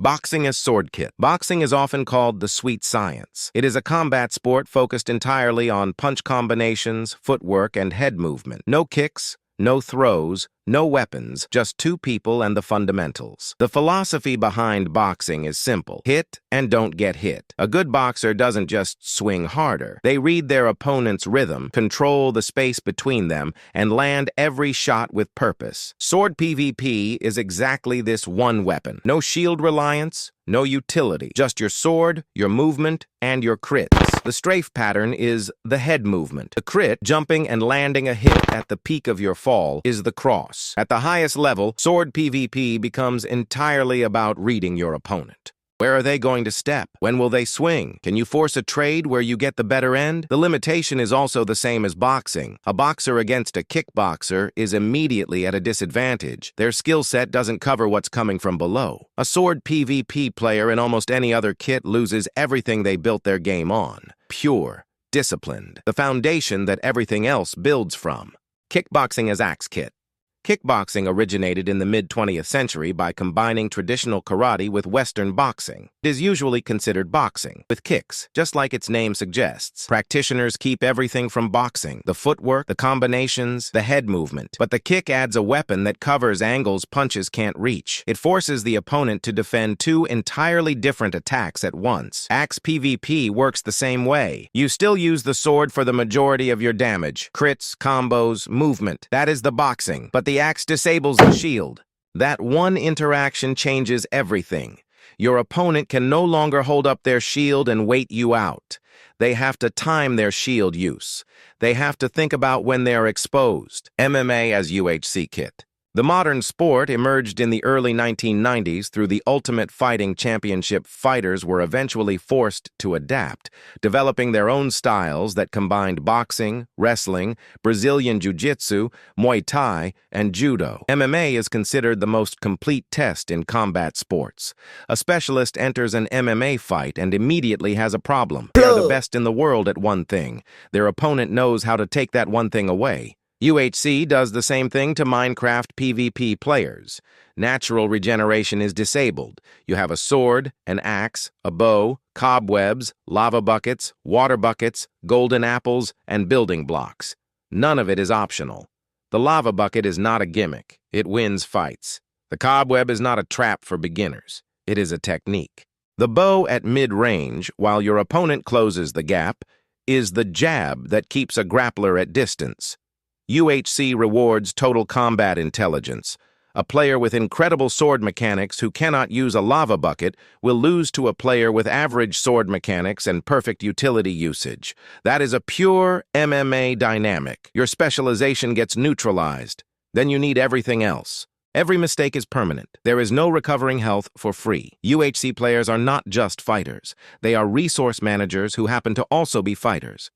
Boxing as sword kit. Boxing is often called the sweet science. It is a combat sport focused entirely on punch combinations, footwork, and head movement. No kicks, no throws, no weapons, just two people and the fundamentals. The philosophy behind boxing is simple. Hit and don't get hit. A good boxer doesn't just swing harder. They read their opponent's rhythm, control the space between them, and land every shot with purpose. Sword PvP is exactly this one weapon. No shield reliance, no utility. Just your sword, your movement, and your crits. The strafe pattern is the head movement. The crit, jumping and landing a hit at the peak of your fall, is the cross. At the highest level, sword PvP becomes entirely about reading your opponent. Where are they going to step? When will they swing? Can you force a trade where you get the better end? The limitation is also the same as boxing. A boxer against a kickboxer is immediately at a disadvantage. Their skill set doesn't cover what's coming from below. A sword PvP player in almost any other kit loses everything they built their game on. Pure, disciplined, the foundation that everything else builds from. Kickboxing as axe kit. Kickboxing originated in the mid-20th century by combining traditional karate with Western boxing. It is usually considered boxing, with kicks, just like its name suggests. Practitioners keep everything from boxing: the footwork, the combinations, the head movement. But the kick adds a weapon that covers angles punches can't reach. It forces the opponent to defend two entirely different attacks at once. Axe PvP works the same way. You still use the sword for the majority of your damage. Crits, combos, movement. That is the boxing. But the axe disables the shield. That one interaction changes everything. Your opponent can no longer hold up their shield and wait you out. They have to time their shield use. They have to think about when they are exposed. MMA as UHC kit. The modern sport emerged in the early 1990s through the Ultimate Fighting Championship. Fighters were eventually forced to adapt, developing their own styles that combined boxing, wrestling, Brazilian Jiu-Jitsu, Muay Thai, and Judo. MMA is considered the most complete test in combat sports. A specialist enters an MMA fight and immediately has a problem. They are the best in the world at one thing. Their opponent knows how to take that one thing away. UHC does the same thing to Minecraft PvP players. Natural regeneration is disabled. You have a sword, an axe, a bow, cobwebs, lava buckets, water buckets, golden apples, and building blocks. None of it is optional. The lava bucket is not a gimmick. It wins fights. The cobweb is not a trap for beginners. It is a technique. The bow at mid-range, while your opponent closes the gap, is the jab that keeps a grappler at distance. UHC rewards total combat intelligence. A player with incredible sword mechanics who cannot use a lava bucket will lose to a player with average sword mechanics and perfect utility usage. That is a pure MMA dynamic. Your specialization gets neutralized. Then you need everything else. Every mistake is permanent. There is no recovering health for free. UHC players are not just fighters. They are resource managers who happen to also be fighters.